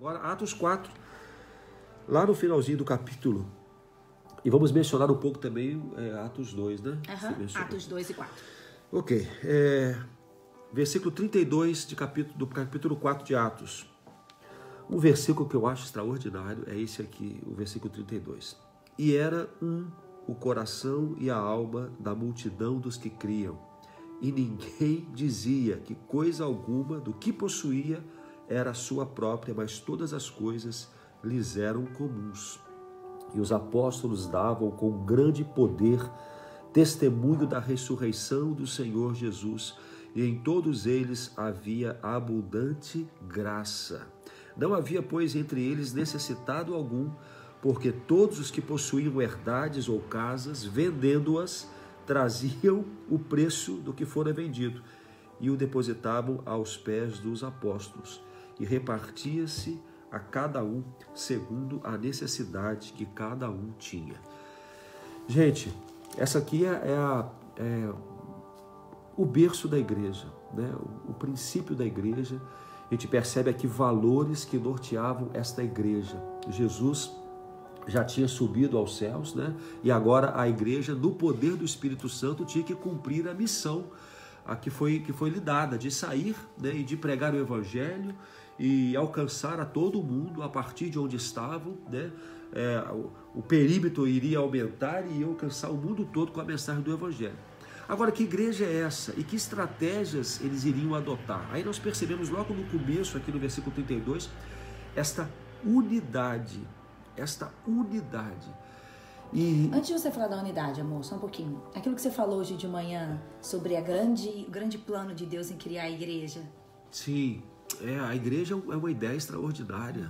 Agora, Atos 4, lá no finalzinho do capítulo, e vamos mencionar um pouco também Atos 2, né? Atos 2 e 4. Ok, versículo 32 do capítulo 4 de Atos. Um versículo que eu acho extraordinário é esse aqui, o versículo 32. E era o coração e a alma da multidão dos que criam, e ninguém dizia que coisa alguma do que possuía era sua própria, mas todas as coisas lhes eram comuns. E os apóstolos davam com grande poder testemunho da ressurreição do Senhor Jesus, e em todos eles havia abundante graça. Não havia, pois, entre eles necessitado algum, porque todos os que possuíam herdades ou casas, vendendo-as, traziam o preço do que fora vendido e o depositavam aos pés dos apóstolos, e repartia-se a cada um segundo a necessidade que cada um tinha. Gente, essa aqui é o berço da igreja, né? O princípio da igreja. A gente percebe aqui valores que norteavam esta igreja. Jesus já tinha subido aos céus, né? E agora a igreja, no poder do Espírito Santo, tinha que cumprir a missão que foi lhe dada, de sair, né? E de pregar o evangelho e alcançar a todo mundo a partir de onde estavam, né? O perímetro iria aumentar e ia alcançar o mundo todo com a mensagem do evangelho. Agora, que igreja é essa? E que estratégias eles iriam adotar? Aí nós percebemos logo no começo, aqui no versículo 32, esta unidade. E... Antes de você falar da unidade, amor, só um pouquinho. Aquilo que você falou hoje de manhã sobre o grande plano de Deus em criar a igreja. Sim, a igreja é uma ideia extraordinária.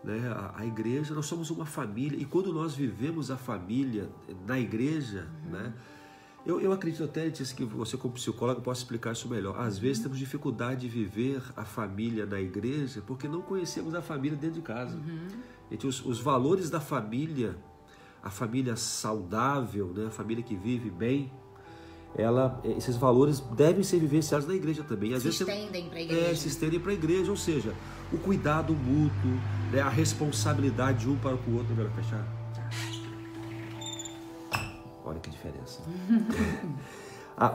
Né? A igreja, nós somos uma família, e quando nós vivemos a família na igreja, né? Eu acredito até que você, como psicólogo, possa explicar isso melhor. Às vezes temos dificuldade de viver a família na igreja porque não conhecemos a família dentro de casa. Então, os valores da família, a família saudável, né? A família que vive bem, esses valores devem ser vivenciados na igreja também. Às vezes estendem para a igreja. Se estendem para a igreja, ou seja, o cuidado mútuo, né? A responsabilidade de um para com o outro. Não vai fechar? Olha que diferença.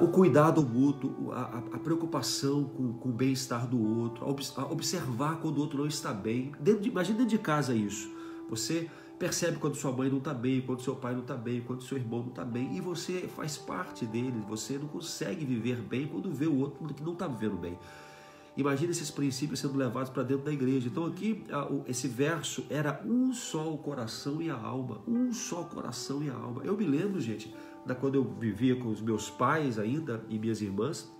O cuidado mútuo, a preocupação com o bem-estar do outro, a observar quando o outro não está bem. Imagina dentro de casa isso. Você percebe quando sua mãe não está bem, quando seu pai não está bem, quando seu irmão não está bem, e você faz parte dele. Você não consegue viver bem quando vê o outro que não está vivendo bem. Imagina esses princípios sendo levados para dentro da igreja. Então aqui, esse verso era um só o coração e a alma. Um só coração e a alma. Eu me lembro, gente, quando eu vivia com os meus pais ainda e minhas irmãs,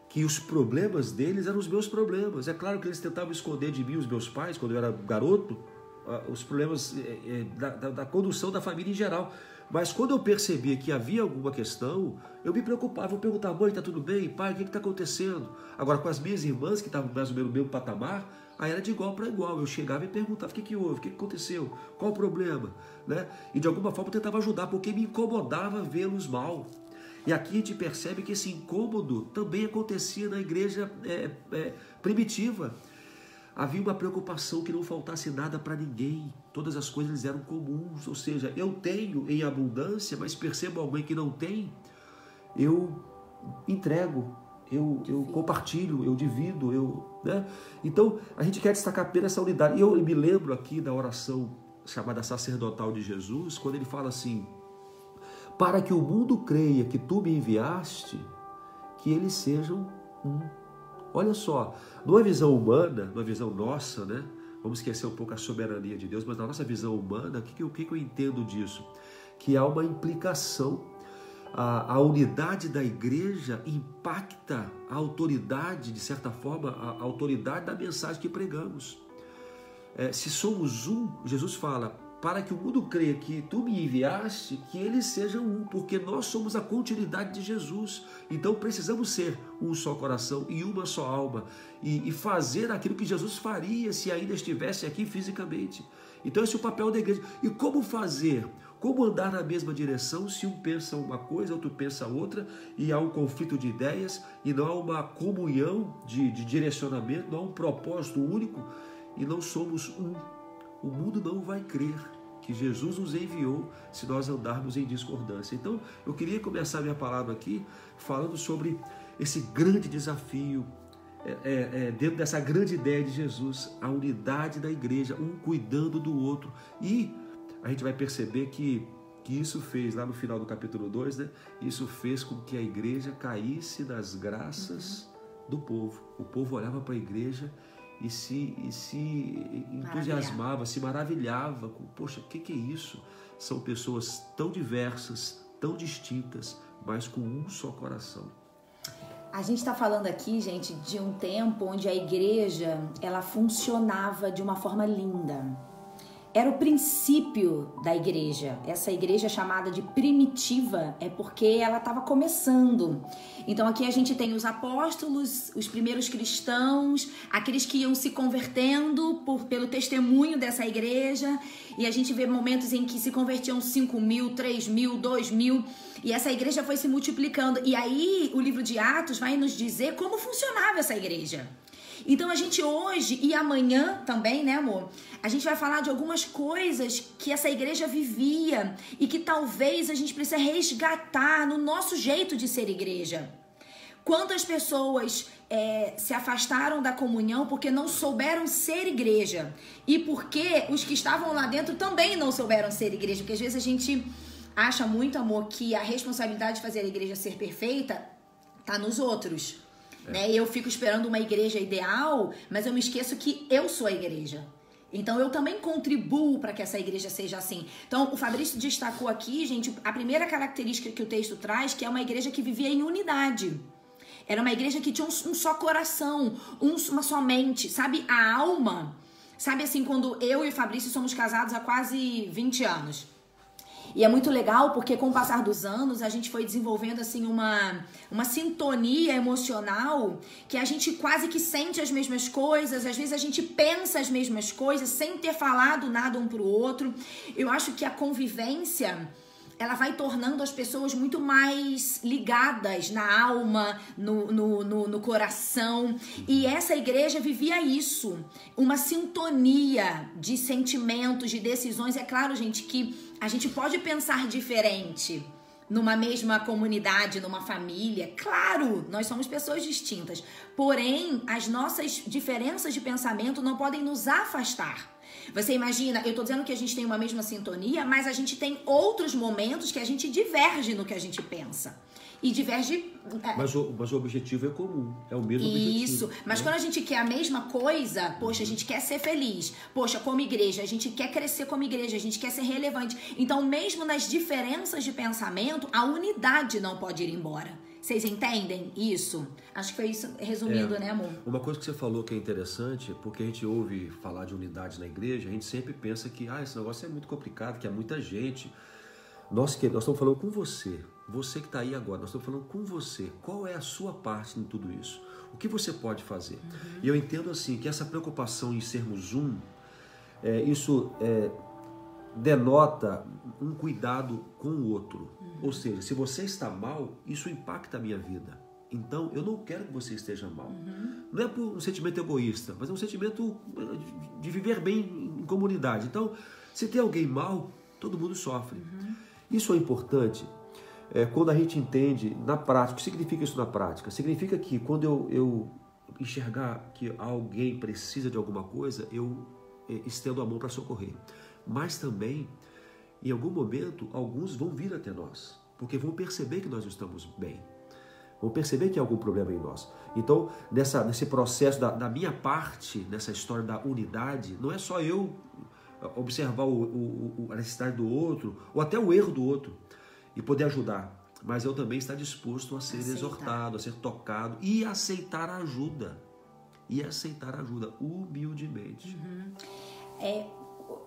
que os problemas deles eram os meus problemas. É claro que eles tentavam esconder de mim, os meus pais, quando eu era garoto, os problemas da condução da família em geral. Mas quando eu percebia que havia alguma questão, eu me preocupava, eu perguntava: mãe, está tudo bem? Pai, o que está acontecendo? Agora, com as minhas irmãs, que estavam mais ou menos no mesmo patamar, aí era de igual para igual. Eu chegava e perguntava: o que houve? O que aconteceu? Qual o problema? Né? E de alguma forma eu tentava ajudar, porque me incomodava vê-los mal. E aqui a gente percebe que esse incômodo também acontecia na igreja primitiva. Havia uma preocupação que não faltasse nada para ninguém. Todas as coisas eram comuns. Ou seja, eu tenho em abundância, mas percebo alguém que não tem, eu entrego, eu compartilho, eu divido. Né? Então, a gente quer destacar apenas essa unidade. E eu me lembro aqui da oração chamada sacerdotal de Jesus, quando ele fala assim: para que o mundo creia que tu me enviaste, que eles sejam um. Olha só, numa visão humana, numa visão nossa, né? Vamos esquecer um pouco a soberania de Deus, mas na nossa visão humana, o que eu entendo disso? Que há uma implicação. A unidade da igreja impacta a autoridade, de certa forma, a autoridade da mensagem que pregamos. Se somos um, Jesus fala: para que o mundo creia que tu me enviaste, que eles sejam um, porque nós somos a continuidade de Jesus. Então precisamos ser um só coração e uma só alma, e fazer aquilo que Jesus faria se ainda estivesse aqui fisicamente. Então esse é o papel da igreja. E como fazer? Como andar na mesma direção se um pensa uma coisa, outro pensa outra, e há um conflito de ideias, e não há uma comunhão de direcionamento, não há um propósito único? e não somos um, o mundo não vai crer que Jesus nos enviou se nós andarmos em discordância. Então, eu queria começar minha palavra aqui falando sobre esse grande desafio, dentro dessa grande ideia de Jesus, a unidade da igreja, um cuidando do outro. E a gente vai perceber que isso fez, lá no final do capítulo 2, né? Isso fez com que a igreja caísse nas graças do povo. O povo olhava para a igreja e se entusiasmava, se maravilhava. Poxa, o que é isso? São pessoas tão diversas, tão distintas, mas com um só coração. A gente está falando aqui, gente, de um tempo onde a igreja, ela funcionava de uma forma linda. Era o princípio da igreja. Essa igreja chamada de primitiva é porque ela estava começando. Então aqui a gente tem os apóstolos, os primeiros cristãos, aqueles que iam se convertendo pelo testemunho dessa igreja. E a gente vê momentos em que se convertiam 5.000, 3.000, 2.000. E essa igreja foi se multiplicando. E aí o livro de Atos vai nos dizer como funcionava essa igreja. Então a gente hoje e amanhã também, né, amor? A gente vai falar de algumas coisas que essa igreja vivia e que talvez a gente precise resgatar no nosso jeito de ser igreja. Quantas pessoas se afastaram da comunhão porque não souberam ser igreja e porque os que estavam lá dentro também não souberam ser igreja, porque às vezes a gente acha muito, amor, que a responsabilidade de fazer a igreja ser perfeita tá nos outros. Né? Eu fico esperando uma igreja ideal, mas eu me esqueço que eu sou a igreja. Então eu também contribuo para que essa igreja seja assim. Então o Fabrício destacou aqui, gente, a primeira característica que o texto traz, que é uma igreja que vivia em unidade. Era uma igreja que tinha um só coração, uma só mente, sabe? A alma, sabe assim, quando eu e o Fabrício somos casados há quase 20 anos. E é muito legal porque com o passar dos anos a gente foi desenvolvendo assim uma sintonia emocional que a gente quase que sente as mesmas coisas, às vezes a gente pensa as mesmas coisas sem ter falado nada um pro outro. Eu acho que a convivência, ela vai tornando as pessoas muito mais ligadas na alma, no coração. E essa igreja vivia isso, uma sintonia de sentimentos, de decisões. É claro, gente, que a gente pode pensar diferente numa mesma comunidade, numa família. Claro, nós somos pessoas distintas. Porém, as nossas diferenças de pensamento não podem nos afastar. Você imagina, eu tô dizendo que a gente tem uma mesma sintonia, mas a gente tem outros momentos que a gente diverge no que a gente pensa. E diverge... Mas o objetivo é comum, é o mesmo objetivo. Isso, mas quando a gente quer a mesma coisa, poxa, a gente quer ser feliz. Poxa, como igreja, a gente quer crescer como igreja, a gente quer ser relevante. Então, mesmo nas diferenças de pensamento, a unidade não pode ir embora. Vocês entendem isso? Acho que foi isso resumindo, né, amor? Uma coisa que você falou que é interessante, porque a gente ouve falar de unidade na igreja, a gente sempre pensa que esse negócio é muito complicado, que é muita gente. Nós estamos falando com você que está aí agora, nós estamos falando com você. Qual é a sua parte em tudo isso? O que você pode fazer? E eu entendo assim, que essa preocupação em sermos um, isso denota um cuidado com o outro. Ou seja, se você está mal, isso impacta a minha vida. Então, eu não quero que você esteja mal. Não é por um sentimento egoísta, mas é um sentimento de viver bem em comunidade. Então, se tem alguém mal, todo mundo sofre. Isso é importante quando a gente entende na prática. O que significa isso na prática? Significa que quando eu enxergar que alguém precisa de alguma coisa, eu estendo a mão para socorrer. Mas também, em algum momento, alguns vão vir até nós, porque vão perceber que nós estamos bem. Vão perceber que há algum problema em nós. Então, nesse processo da minha parte, nessa história da unidade, não é só eu observar a necessidade do outro, ou até o erro do outro, e poder ajudar. Mas eu também estar disposto a ser exortado, a ser tocado e aceitar ajuda. E aceitar ajuda, humildemente.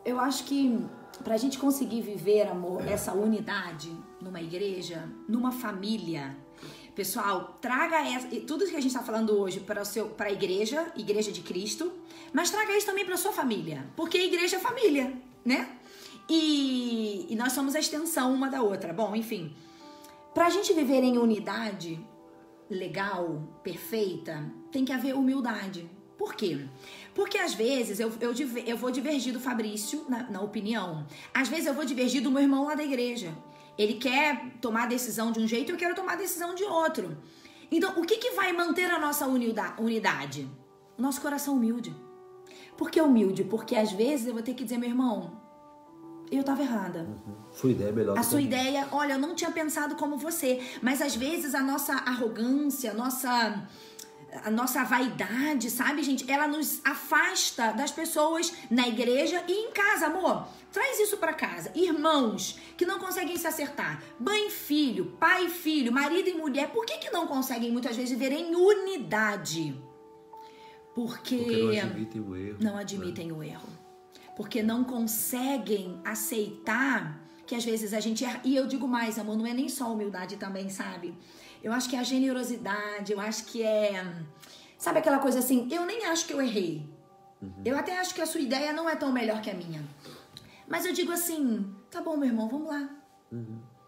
Eu acho que para a gente conseguir viver, amor, essa unidade numa igreja, numa família, pessoal, traga tudo que a gente está falando hoje para a igreja de Cristo, mas traga isso também para a sua família, porque a igreja é família, né? E nós somos a extensão uma da outra. Bom, enfim, para a gente viver em unidade legal, perfeita, tem que haver humildade. Por quê? Porque às vezes eu vou divergir do Fabrício na opinião. Às vezes eu vou divergir do meu irmão lá da igreja. Ele quer tomar a decisão de um jeito e eu quero tomar a decisão de outro. Então, o que vai manter a nossa unidade? O nosso coração humilde. Por que humilde? Porque às vezes eu vou ter que dizer, meu irmão, eu estava errada. Sua ideia é melhor. A sua ideia, olha, eu não tinha pensado como você. Mas às vezes a nossa arrogância, a nossa vaidade, sabe, gente? Ela nos afasta das pessoas na igreja e em casa, amor. Traz isso pra casa. Irmãos que não conseguem se acertar. Mãe e filho, pai e filho, marido e mulher. Por que não conseguem muitas vezes viver em unidade? Porque não admitem o erro. Não admitem o erro. Porque não conseguem aceitar que às vezes a gente erra. E eu digo mais, amor, não é nem só humildade também, sabe? Eu acho que é a generosidade, eu acho que é... Sabe aquela coisa assim, eu nem acho que eu errei. Eu até acho que a sua ideia não é tão melhor que a minha. Mas eu digo assim, tá bom, meu irmão, vamos lá.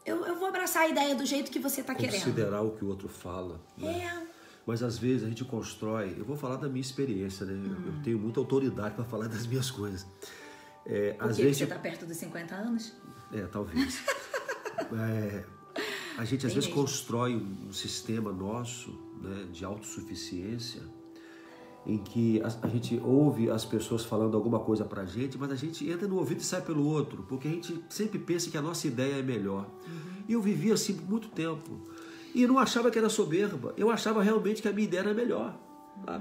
Eu vou abraçar a ideia do jeito que você tá querendo. Considerar o que o outro fala. Né? Mas às vezes a gente constrói... Eu vou falar da minha experiência, né? Eu tenho muita autoridade para falar das minhas coisas. Às vezes você tá perto dos 50 anos? Talvez. A gente às vezes constrói um sistema nosso, né, de autossuficiência, em que a gente ouve as pessoas falando alguma coisa pra gente, mas a gente entra no ouvido e sai pelo outro, porque a gente sempre pensa que a nossa ideia é melhor. E eu vivi assim por muito tempo. E não achava que era soberba, eu achava realmente que a minha ideia era melhor.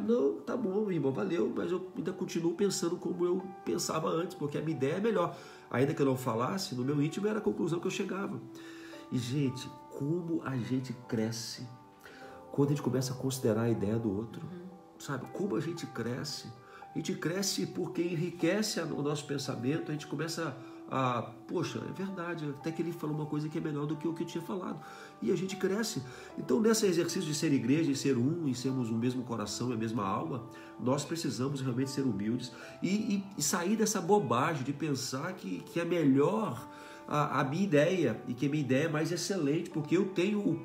Não, tá bom, irmão, valeu, mas eu ainda continuo pensando como eu pensava antes, porque a minha ideia é melhor. Ainda que eu não falasse, no meu íntimo era a conclusão que eu chegava. E, gente, como a gente cresce quando a gente começa a considerar a ideia do outro, sabe? Como a gente cresce. A gente cresce porque enriquece o nosso pensamento, a gente começa poxa, é verdade, até que ele falou uma coisa que é melhor do que o que eu tinha falado. E a gente cresce. Então, nesse exercício de ser igreja, de ser um, e sermos o mesmo coração e a mesma alma, nós precisamos realmente ser humildes e sair dessa bobagem de pensar que é melhor a minha ideia, e que a minha ideia é mais excelente, porque eu tenho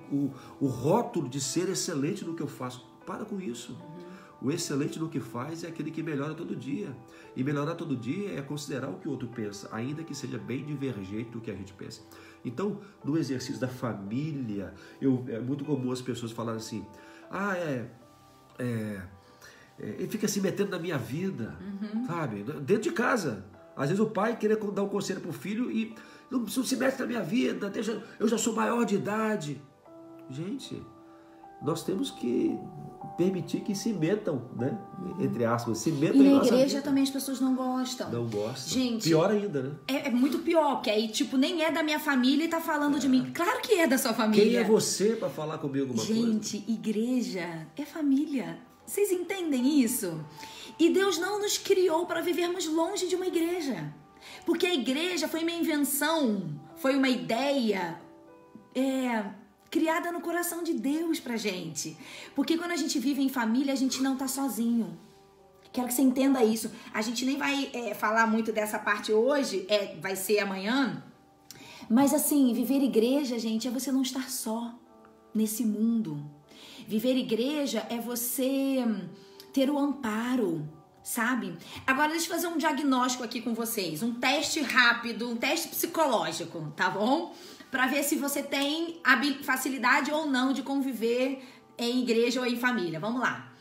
o rótulo de ser excelente no que eu faço. Para com isso. O excelente no que faz é aquele que melhora todo dia. E melhorar todo dia é considerar o que o outro pensa, ainda que seja bem divergente do que a gente pensa. Então, no exercício da família, é muito comum as pessoas falarem assim, ele fica se metendo na minha vida, sabe? Dentro de casa. Às vezes o pai queria dar um conselho para o filho e não se mete na minha vida, eu já sou maior de idade. Gente, nós temos que permitir que se metam, né? Entre aspas, se metam em nossa vida. E na igreja vida. Também as pessoas não gostam. Não gostam. Gente, pior ainda, né? É muito pior, porque aí, tipo, nem é da minha família e tá falando de mim. Claro que é da sua família. Quem é você para falar comigo alguma coisa? Gente, igreja é família. Vocês entendem isso? E Deus não nos criou para vivermos longe de uma igreja. Porque a igreja foi uma invenção, foi uma ideia criada no coração de Deus pra gente. Porque quando a gente vive em família, a gente não tá sozinho. Quero que você entenda isso. A gente nem vai falar muito dessa parte hoje, vai ser amanhã. Mas assim, viver igreja, gente, é você não estar só nesse mundo. Viver igreja é você ter o amparo, sabe? Agora deixa eu fazer um diagnóstico aqui com vocês. Um teste rápido, um teste psicológico, tá bom? Pra ver se você tem facilidade ou não de conviver em igreja ou em família. Vamos lá.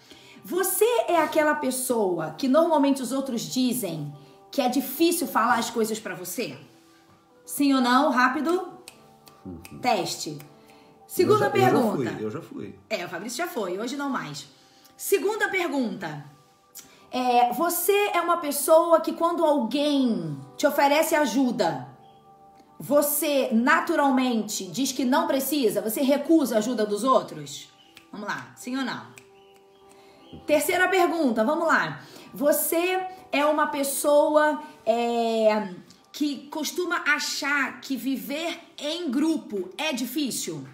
Você é aquela pessoa que normalmente os outros dizem que é difícil falar as coisas pra você? Sim ou não? Rápido. Teste. Segunda pergunta. Eu já fui. O Fabrício já foi, hoje não mais. Segunda pergunta. Você é uma pessoa que quando alguém te oferece ajuda, você naturalmente diz que não precisa? Você recusa a ajuda dos outros? Vamos lá, sim ou não? Terceira pergunta, vamos lá. Você é uma pessoa que costuma achar que viver em grupo é difícil?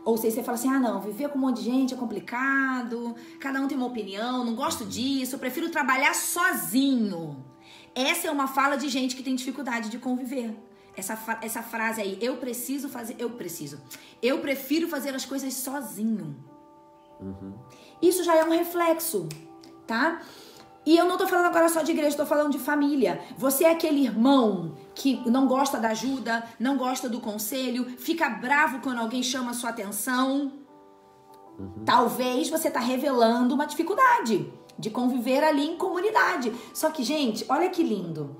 Ou seja, você fala assim, não, viver com um monte de gente é complicado, cada um tem uma opinião, não gosto disso, eu prefiro trabalhar sozinho. Essa é uma fala de gente que tem dificuldade de conviver. Essa frase aí, eu prefiro fazer as coisas sozinho. Isso já é um reflexo, tá? E eu não tô falando agora só de igreja, tô falando de família. Você é aquele irmão que não gosta da ajuda, não gosta do conselho, fica bravo quando alguém chama a sua atenção. Talvez você tá revelando uma dificuldade de conviver ali em comunidade. Só que, gente, olha que lindo.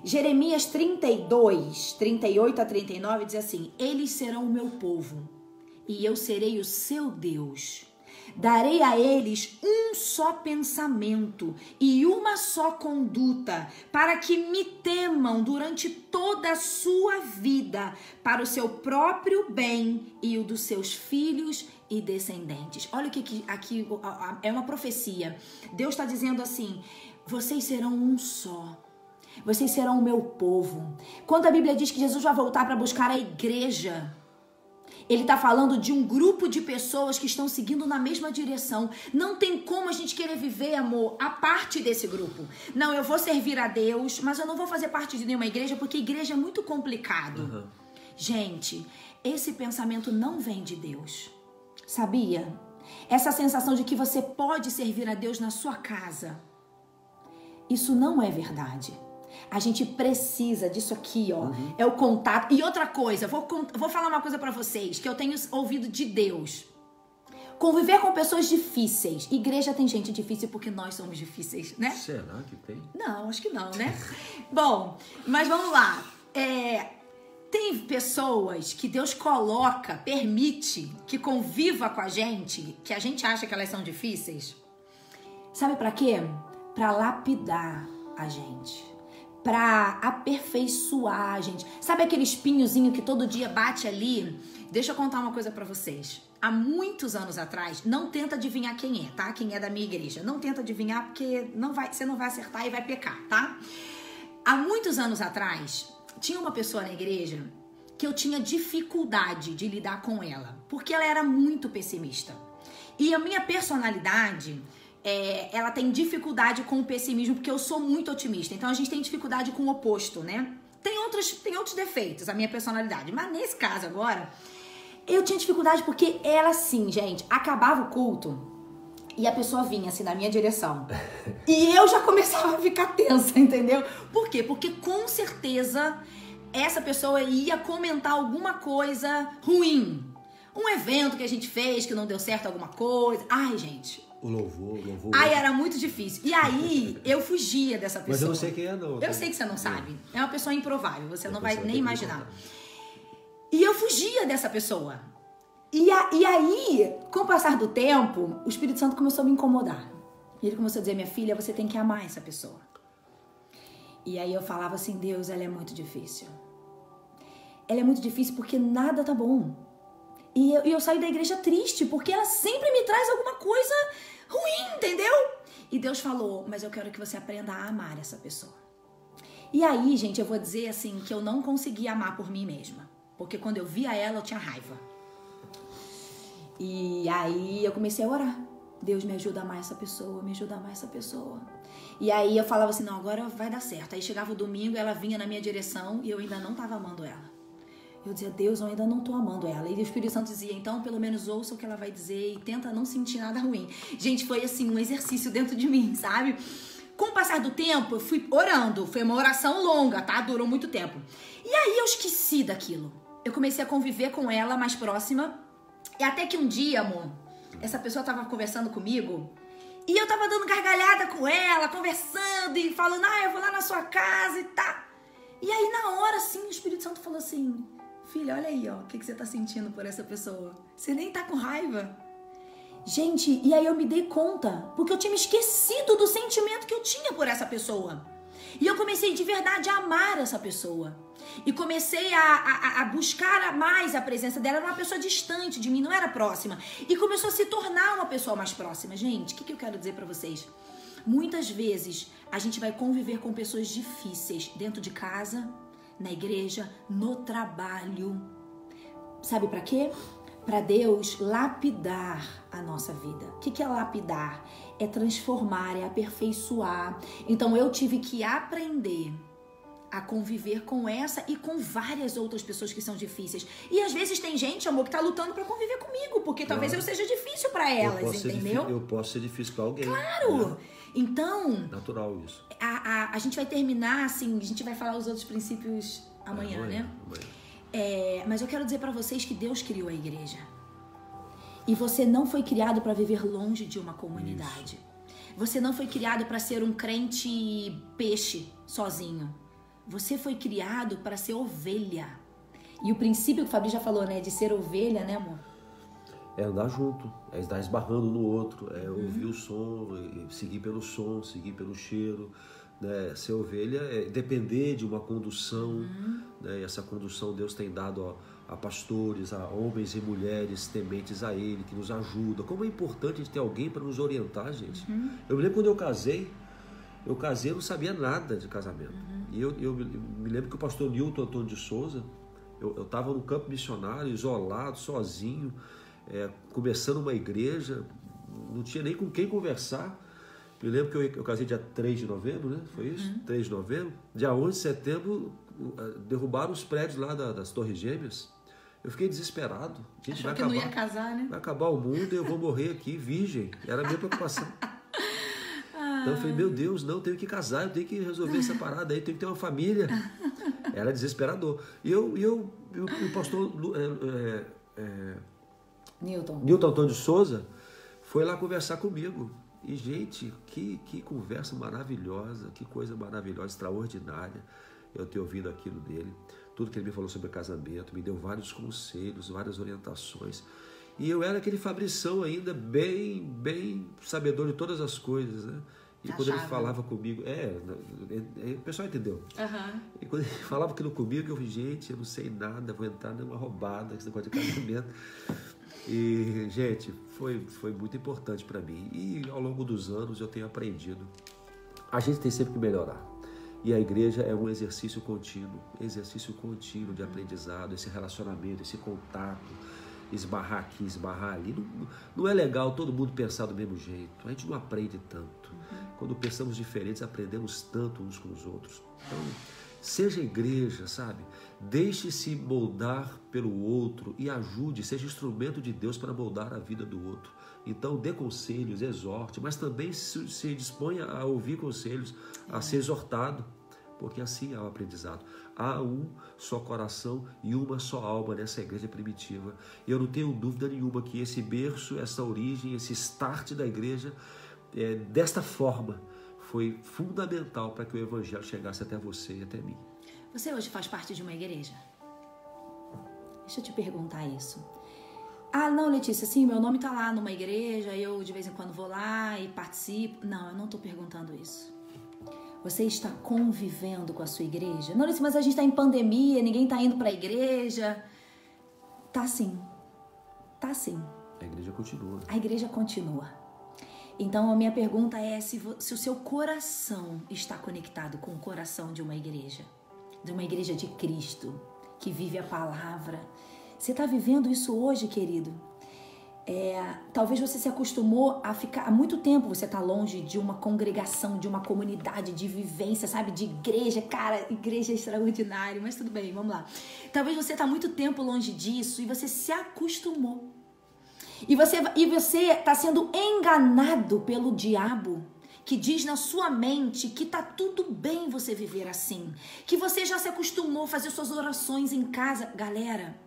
Jeremias 32, 38 a 39 diz assim: eles serão o meu povo e eu serei o seu Deus. Darei a eles um só pensamento e uma só conduta, para que me temam durante toda a sua vida, para o seu próprio bem e o dos seus filhos e descendentes. Olha o que aqui é uma profecia. Deus está dizendo assim: vocês serão um só. Vocês serão o meu povo. Quando a Bíblia diz que Jesus vai voltar para buscar a igreja, ele está falando de um grupo de pessoas que estão seguindo na mesma direção. Não tem como a gente querer viver, amor, a parte desse grupo. Não, eu vou servir a Deus, mas eu não vou fazer parte de nenhuma igreja, porque igreja é muito complicado. Gente, esse pensamento não vem de Deus. Sabia? Essa sensação de que você pode servir a Deus na sua casa, isso não é verdade. A gente precisa disso aqui, ó. É o contato. E outra coisa, vou falar uma coisa pra vocês que eu tenho ouvido de Deus. Conviver com pessoas difíceis. Igreja tem gente difícil porque nós somos difíceis, né? Será que tem? Não, acho que não, né? Bom, mas vamos lá. Tem pessoas que Deus coloca, permite que conviva com a gente, que a gente acha que elas são difíceis. Sabe pra quê? Pra lapidar a gente. Pra aperfeiçoar a gente. Sabe aquele espinhozinho que todo dia bate ali? Deixa eu contar uma coisa pra vocês. Há muitos anos atrás, não tenta adivinhar quem é, tá? Quem é da minha igreja. Não tenta adivinhar porque você não vai acertar e vai pecar, tá? Há muitos anos atrás, tinha uma pessoa na igreja que eu tinha dificuldade de lidar com ela. Porque ela era muito pessimista. E a minha personalidade... ela tem dificuldade com o pessimismo, porque eu sou muito otimista. Então a gente tem dificuldade com o oposto, né? Tem outros defeitos, a minha personalidade. Mas nesse caso agora, eu tinha dificuldade porque ela, assim, gente, acabava o culto e a pessoa vinha assim na minha direção. E eu já começava a ficar tensa, entendeu? Por quê? Porque com certeza essa pessoa ia comentar alguma coisa ruim. Um evento que a gente fez que não deu certo, alguma coisa. Ai, gente... O louvor. Aí era muito difícil. E aí, eu fugia dessa pessoa. Mas eu não sei quem é, não. Eu sei que você não sabe. É uma pessoa improvável, você não vai nem imaginar. E eu fugia dessa pessoa. E aí, com o passar do tempo, o Espírito Santo começou a me incomodar. E ele começou a dizer: minha filha, você tem que amar essa pessoa. E aí eu falava assim: Deus, ela é muito difícil. Ela é muito difícil porque nada tá bom. E eu saio da igreja triste, porque ela sempre me traz alguma coisa ruim, entendeu? E Deus falou: mas eu quero que você aprenda a amar essa pessoa. E aí, gente, eu vou dizer assim, que eu não conseguia amar por mim mesma. Porque quando eu via ela, eu tinha raiva. E aí eu comecei a orar. Deus, me ajuda a amar essa pessoa, me ajuda a amar essa pessoa. E aí eu falava assim: não, agora vai dar certo. Aí chegava o domingo, ela vinha na minha direção e eu ainda não estava amando ela. Eu dizia: Deus, eu ainda não tô amando ela. E o Espírito Santo dizia: então pelo menos ouça o que ela vai dizer e tenta não sentir nada ruim. Gente, foi assim, um exercício dentro de mim, sabe? Com o passar do tempo, eu fui orando. Foi uma oração longa, tá? Durou muito tempo. E aí eu esqueci daquilo. Eu comecei a conviver com ela mais próxima. E até que um dia, amor, essa pessoa tava conversando comigo e eu tava dando gargalhada com ela, conversando e falando: eu vou lá na sua casa e tá. E aí na hora, assim, o Espírito Santo falou assim: filha, olha aí, ó, o que você tá sentindo por essa pessoa? Você nem tá com raiva. Gente, e aí eu me dei conta, porque eu tinha me esquecido do sentimento que eu tinha por essa pessoa. E eu comecei de verdade a amar essa pessoa. E comecei a buscar mais a presença dela. Era uma pessoa distante de mim, não era próxima. E começou a se tornar uma pessoa mais próxima. Gente, o que eu quero dizer pra vocês? Muitas vezes a gente vai conviver com pessoas difíceis dentro de casa, na igreja, no trabalho. Sabe pra quê? Pra Deus lapidar a nossa vida. O que é lapidar? É transformar, é aperfeiçoar. Então eu tive que aprender a conviver com essa e com várias outras pessoas que são difíceis. E às vezes tem gente, amor, que tá lutando para conviver comigo, porque talvez eu seja difícil para elas, entendeu? Eu posso ser difícil para alguém. Claro! Né? Então... Natural isso. A gente vai terminar, assim, a gente vai falar os outros princípios amanhã, né? Amanhã. Mas eu quero dizer para vocês que Deus criou a igreja. E você não foi criado para viver longe de uma comunidade. Isso. Você não foi criado para ser um crente peixe sozinho. Você foi criado para ser ovelha. E o princípio que o Fabrício já falou, né? De ser ovelha, né, amor? É andar junto, é estar esbarrando no outro, é ouvir o som, seguir pelo som, seguir pelo cheiro. Né? Ser ovelha é depender de uma condução. Né? E essa condução Deus tem dado a pastores, a homens e mulheres tementes a Ele, que nos ajudam. Como é importante a gente ter alguém para nos orientar, gente. Eu me lembro quando eu casei não sabia nada de casamento. E eu me lembro que o pastor Newton Antônio de Souza, eu estava no campo missionário, isolado, sozinho, começando uma igreja, não tinha nem com quem conversar. Me lembro que eu casei dia 3 de novembro, né? Foi isso? 3 de novembro. Dia 11 de setembro, derrubaram os prédios lá das Torres Gêmeas. Eu fiquei desesperado. Gente, achou que não ia casar, né? Vai acabar o mundo e eu vou morrer aqui, virgem. Era a minha preocupação. Então eu falei, meu Deus, não, eu tenho que casar, eu tenho que resolver essa parada aí, eu tenho que ter uma família. Era desesperador. E o pastor Newton Antônio de Souza foi lá conversar comigo. E, gente, que conversa maravilhosa, que coisa maravilhosa, extraordinária. Eu ter ouvido aquilo dele. Tudo que ele me falou sobre casamento, me deu vários conselhos, várias orientações. E eu era aquele Fabrição ainda bem sabedor de todas as coisas, né? E quando ele falava comigo, o pessoal entendeu. E quando ele falava aquilo comigo, eu falei, gente, eu não sei nada, vou entrar numa roubada, esse negócio de casamento. E, gente, foi muito importante para mim. E ao longo dos anos eu tenho aprendido. A gente tem sempre que melhorar. E a igreja é um exercício contínuo de aprendizado, esse relacionamento, esse contato, esbarrar aqui, esbarrar ali. Não é legal todo mundo pensar do mesmo jeito. A gente não aprende tanto. Quando pensamos diferentes, aprendemos tanto uns com os outros. Então, seja igreja, sabe? Deixe-se moldar pelo outro e ajude, seja instrumento de Deus para moldar a vida do outro. Então, dê conselhos, exorte, mas também se disponha a ouvir conselhos, a ser exortado, porque assim é o aprendizado. Há um só coração e uma só alma nessa igreja primitiva. E eu não tenho dúvida nenhuma que esse berço, essa origem, esse start da igreja, desta forma, foi fundamental para que o evangelho chegasse até você e até mim. Você hoje faz parte de uma igreja? Deixa eu te perguntar isso. Ah, não, Letícia, sim, meu nome tá lá numa igreja, eu de vez em quando vou lá e participo. Não, eu não tô perguntando isso. Você está convivendo com a sua igreja? Não, Letícia, mas a gente tá em pandemia, ninguém tá indo pra igreja. Tá sim. Tá sim. A igreja continua. A igreja continua. Então, a minha pergunta é se o seu coração está conectado com o coração de uma igreja de Cristo, que vive a palavra. Você está vivendo isso hoje, querido? Talvez você se acostumou a ficar... Há muito tempo você está longe de uma congregação, de uma comunidade, de vivência, sabe? De igreja. Cara, igreja é extraordinário, mas tudo bem, vamos lá. Talvez você está muito tempo longe disso e você se acostumou. E você está sendo enganado pelo diabo, que diz na sua mente que tá tudo bem você viver assim, que você já se acostumou a fazer suas orações em casa. Galera,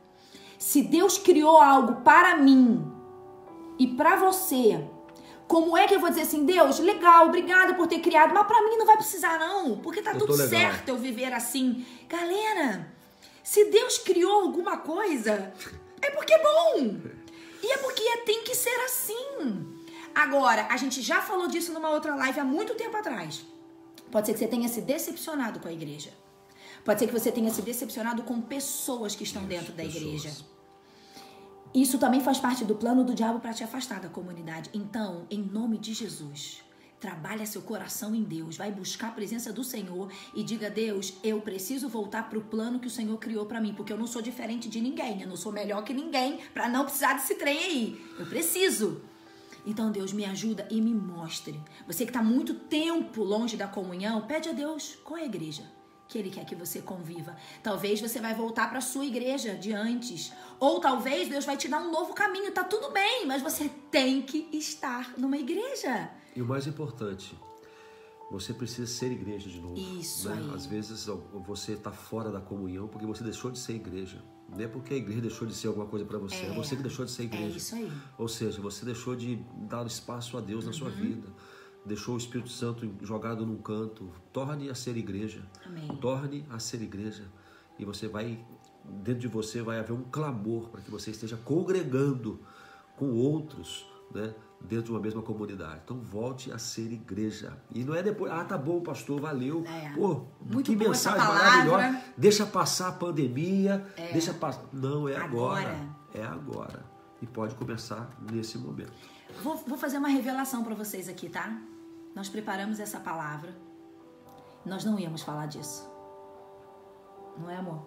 se Deus criou algo para mim e para você, como é que eu vou dizer assim, Deus, legal, obrigada por ter criado, mas para mim não vai precisar não, porque tá tudo certo eu viver assim. Galera, se Deus criou alguma coisa, é porque é bom. E é porque tem que ser assim. Agora, a gente já falou disso numa outra live há muito tempo atrás. Pode ser que você tenha se decepcionado com a igreja. Pode ser que você tenha se decepcionado com pessoas que estão dentro da igreja. Isso também faz parte do plano do diabo para te afastar da comunidade. Então, em nome de Jesus, trabalha seu coração em Deus. Vai buscar a presença do Senhor e diga, Deus, eu preciso voltar para o plano que o Senhor criou para mim, porque eu não sou diferente de ninguém. Eu não sou melhor que ninguém para não precisar desse trem aí. Eu preciso. Então, Deus, me ajuda e me mostre. Você que está muito tempo longe da comunhão, pede a Deus, qual é a igreja? que Ele quer que você conviva. Talvez você vai voltar para a sua igreja de antes. Ou talvez Deus vai te dar um novo caminho. Tá tudo bem, mas você tem que estar numa igreja. E o mais importante, você precisa ser igreja de novo. Isso, né? aí. Às vezes você está fora da comunhão porque você deixou de ser igreja. Não é porque a igreja deixou de ser alguma coisa para você. É você que deixou de ser igreja. É isso aí. Ou seja, você deixou de dar espaço a Deus na sua vida. Deixou o Espírito Santo jogado num canto. Torne a ser igreja. Amém. Torne a ser igreja. E você vai, dentro de você vai haver um clamor para que você esteja congregando com outros, né, dentro de uma mesma comunidade. Então volte a ser igreja. E não é depois, tá bom, pastor, valeu. Pô, muito que boa mensagem essa maravilhosa. Deixa passar a pandemia. Deixa passar. Não, é Agora. É agora. E pode começar nesse momento. Vou fazer uma revelação para vocês aqui, tá? Nós preparamos essa palavra. Nós não íamos falar disso. Não é, amor?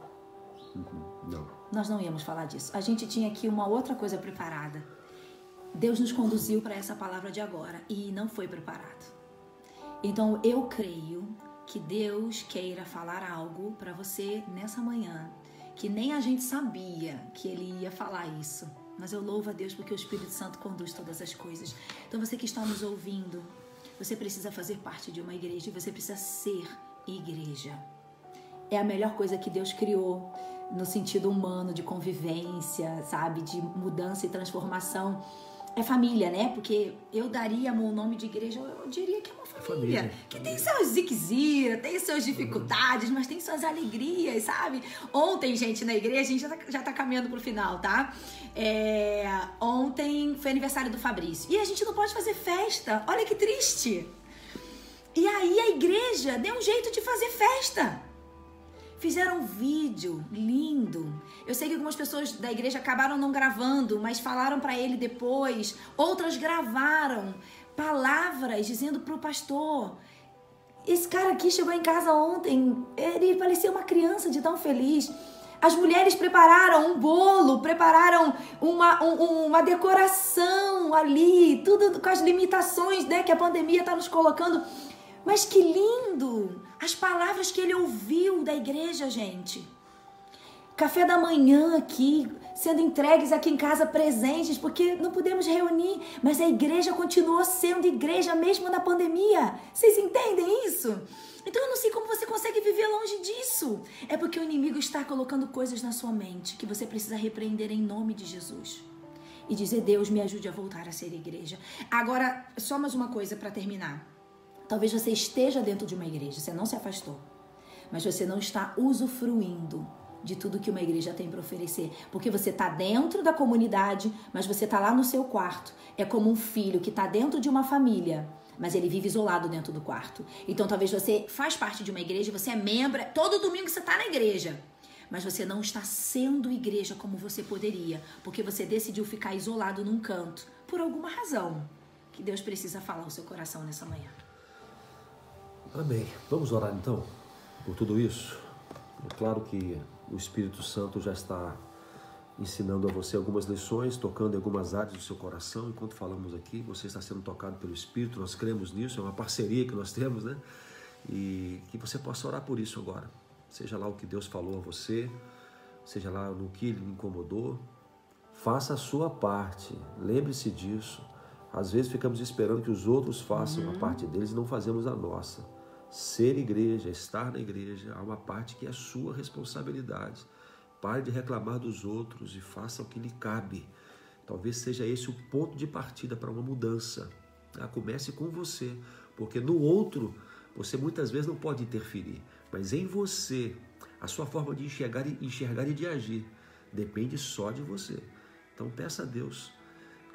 Não. Nós não íamos falar disso. A gente tinha aqui uma outra coisa preparada. Deus nos conduziu para essa palavra de agora e não foi preparado. Então eu creio que Deus queira falar algo para você nessa manhã, que nem a gente sabia que Ele ia falar isso. Mas eu louvo a Deus porque o Espírito Santo conduz todas as coisas. Então você que está nos ouvindo, você precisa fazer parte de uma igreja e você precisa ser igreja. É a melhor coisa que Deus criou no sentido humano, de convivência, sabe? De mudança e transformação. É família, né? Porque eu daria o nome de igreja, eu diria que é uma família. Que tem seus ziquezira, tem suas dificuldades, mas tem suas alegrias, sabe? Ontem, gente, na igreja, a gente já tá caminhando pro final, tá? Ontem foi aniversário do Fabrício. E a gente não pode fazer festa. Olha que triste. E aí a igreja deu um jeito de fazer festa. Fizeram um vídeo lindo. Eu sei que algumas pessoas da igreja acabaram não gravando, mas falaram para ele depois. Outras gravaram palavras dizendo pro pastor. Esse cara aqui chegou em casa ontem, ele parecia uma criança de tão feliz. As mulheres prepararam um bolo, prepararam uma decoração ali, tudo com as limitações, né, que a pandemia está nos colocando. Mas que lindo! As palavras que ele ouviu da igreja, gente. Café da manhã aqui, sendo entregues aqui em casa presentes, porque não podemos reunir, mas a igreja continuou sendo igreja mesmo na pandemia. Vocês entendem isso? Então eu não sei como você consegue viver longe disso. É porque o inimigo está colocando coisas na sua mente que você precisa repreender em nome de Jesus. E dizer, Deus, me ajude a voltar a ser igreja. Agora, só mais uma coisa para terminar. Talvez você esteja dentro de uma igreja, você não se afastou, mas você não está usufruindo de tudo que uma igreja tem para oferecer, porque você está dentro da comunidade, mas você está lá no seu quarto. É como um filho que está dentro de uma família, mas ele vive isolado dentro do quarto. Então talvez você faz parte de uma igreja, você é membro, todo domingo você está na igreja, mas você não está sendo igreja como você poderia, porque você decidiu ficar isolado num canto, por alguma razão, que Deus precisa falar ao seu coração nessa manhã. Amém. Vamos orar então por tudo isso. É claro que o Espírito Santo já está ensinando a você algumas lições, tocando em algumas áreas do seu coração. Enquanto falamos aqui, você está sendo tocado pelo Espírito, nós cremos nisso, é uma parceria que nós temos, né? E que você possa orar por isso agora. Seja lá o que Deus falou a você, seja lá no que lhe incomodou, faça a sua parte, lembre-se disso. Às vezes ficamos esperando que os outros façam a parte deles e não fazemos a nossa. Ser igreja, estar na igreja, há uma parte que é sua responsabilidade. Pare de reclamar dos outros e faça o que lhe cabe. Talvez seja esse o ponto de partida para uma mudança. Comece com você, porque no outro você muitas vezes não pode interferir, mas em você, a sua forma de enxergar e de agir depende só de você. Então peça a Deus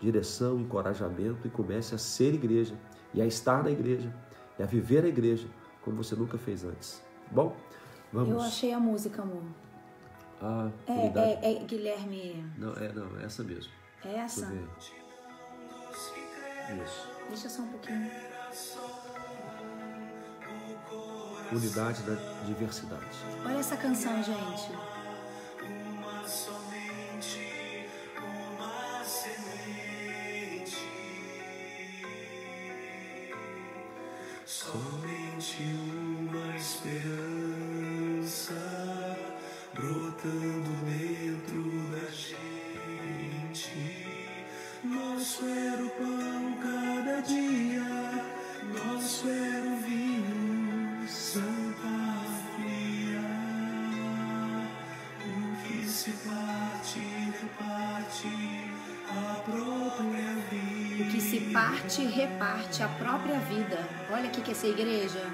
direção, encorajamento e comece a ser igreja e a estar na igreja e a viver a igreja como você nunca fez antes. Bom, vamos. Eu achei a música, amor. É Guilherme. Não, é essa mesmo. É essa? Isso. Deixa só um pouquinho. Unidade na diversidade. Olha essa canção, gente. Somente uma esperança. brotando dentro da gente. Nosso era o pão cada dia, nosso era o vinho, Santa Fria. O que se parte, reparte a própria vida. O que se parte, reparte a própria vida. Olha o que é essa igreja.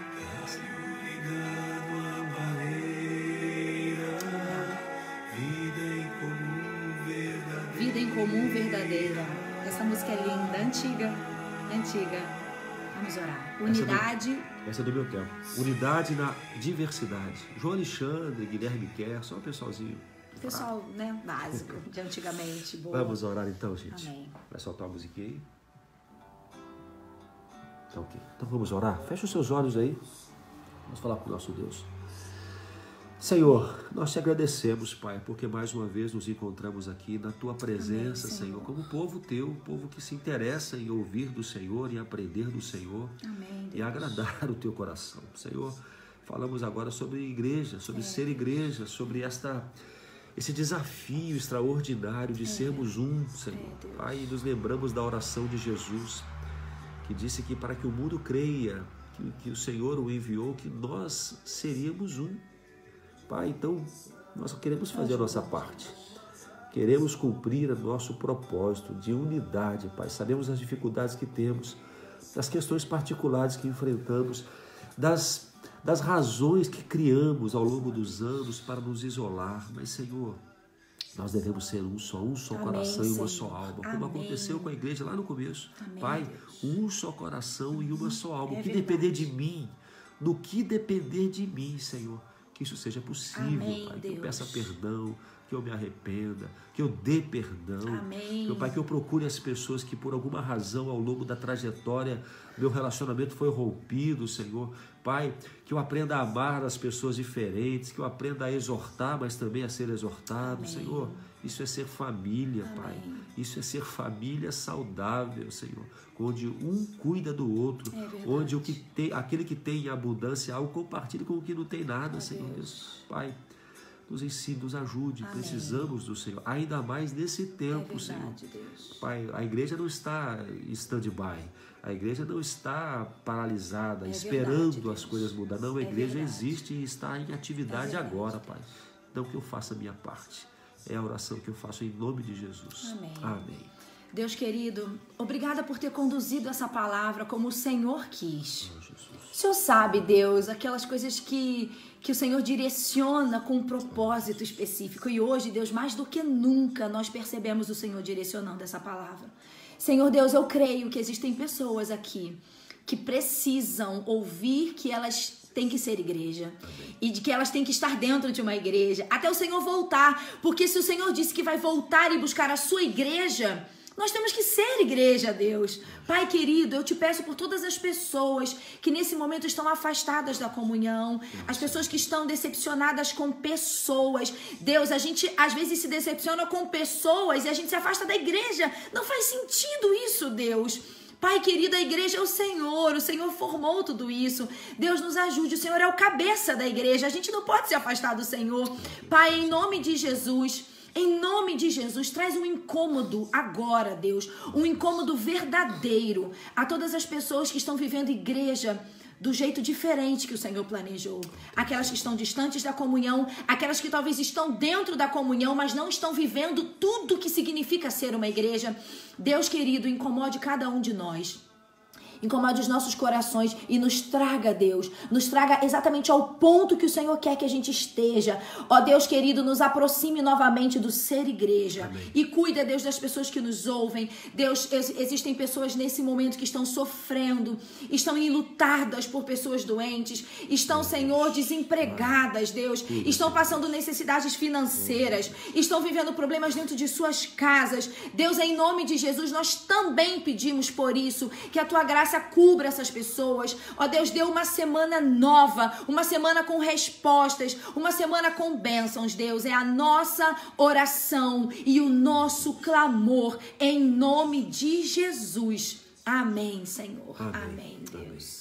Vida em comum verdadeira. Essa música é linda, antiga. Vamos orar. Unidade. Essa é do meu tempo. Unidade na diversidade. João Alexandre, Guilherme Kerr, só um pessoalzinho. Pessoal, né, básico, de antigamente. Boa. Vamos orar então, gente. Amém. Vai soltar uma musiquinha aí? Tá ok. Então vamos orar. Fecha os seus olhos aí. Vamos falar com o nosso Deus. Senhor, nós te agradecemos, Pai, porque mais uma vez nos encontramos aqui na Tua presença, Amém, Senhor, como povo Teu, um povo que se interessa em ouvir do Senhor, em aprender do Senhor, Amém, e agradar o Teu coração. Senhor, falamos agora sobre igreja, sobre ser igreja, sobre esse desafio extraordinário de sermos um, Senhor. Pai, e nos lembramos da oração de Jesus, que disse que para que o mundo creia que o Senhor o enviou, que nós seríamos um. Pai, então, nós queremos fazer a nossa parte. Queremos cumprir o nosso propósito de unidade, Pai. Sabemos as dificuldades que temos, das questões particulares que enfrentamos, das razões que criamos ao longo dos anos para nos isolar. Mas, Senhor, nós devemos ser um só Amém, coração e uma só alma, como aconteceu com a igreja lá no começo. Amém, Pai, um só coração e uma só alma. O que depender de mim, no que depender de mim, Senhor, que isso seja possível, Amém, Pai, Deus. que eu peça perdão, que eu me arrependa, que eu dê perdão. Amém. Meu Pai, que eu procure as pessoas que por alguma razão ao longo da trajetória meu relacionamento foi rompido, Senhor. Pai, que eu aprenda a amar as pessoas diferentes, que eu aprenda a exortar, mas também a ser exortado, Amém. Senhor. Isso é ser família, Amém. Pai. Isso é ser família saudável, Senhor. Onde um cuida do outro, onde aquele que tem abundância, algo compartilha com o que não tem nada, Senhor Deus. Pai, nos ensine, nos ajude, Amém. Precisamos do Senhor, ainda mais nesse tempo, Senhor. Deus. Pai, a igreja não está em stand-by, a igreja não está paralisada, esperando verdade, as coisas mudar. Não, a igreja verdade. existe e está em atividade verdade, agora, Deus. Pai. Então que eu faça a minha parte. É a oração que eu faço em nome de Jesus. Amém. Amém. Deus querido, obrigada por ter conduzido essa palavra como o Senhor quis. O Senhor sabe, Deus, aquelas coisas que o Senhor direciona com um propósito específico. E hoje, Deus, mais do que nunca, nós percebemos o Senhor direcionando essa palavra. Senhor Deus, eu creio que existem pessoas aqui que precisam ouvir que elas têm que ser igreja. Amém. E de que elas têm que estar dentro de uma igreja até o Senhor voltar. Porque se o Senhor disse que vai voltar e buscar a sua igreja, nós temos que ser igreja, Deus. Pai querido, eu te peço por todas as pessoas que nesse momento estão afastadas da comunhão, as pessoas que estão decepcionadas com pessoas. Deus, a gente às vezes se decepciona com pessoas e a gente se afasta da igreja. Não faz sentido isso, Deus. Pai querido, a igreja é o Senhor formou tudo isso. Deus nos ajude, o Senhor é o cabeça da igreja, a gente não pode se afastar do Senhor. Pai, em nome de Jesus, traz um incômodo agora, Deus, um incômodo verdadeiro a todas as pessoas que estão vivendo igreja do jeito diferente que o Senhor planejou. Aquelas que estão distantes da comunhão, aquelas que talvez estão dentro da comunhão, mas não estão vivendo tudo que significa ser uma igreja. Deus querido, incomode cada um de nós. Incomode os nossos corações e nos traga, Deus, nos traga exatamente ao ponto que o Senhor quer que a gente esteja. Ó Deus querido, nos aproxime novamente do ser igreja. Amém. E cuida, Deus, das pessoas que nos ouvem. Deus, existem pessoas nesse momento que estão sofrendo, estão enlutadas por pessoas doentes, estão, Senhor, desempregadas, Deus, estão passando necessidades financeiras, estão vivendo problemas dentro de suas casas. Deus, em nome de Jesus, nós também pedimos por isso, que a tua graça cubra essas pessoas. Ó Deus, dê uma semana nova, uma semana com respostas, uma semana com bênçãos, Deus. É a nossa oração e o nosso clamor em nome de Jesus. Amém, Senhor. Amém, Deus.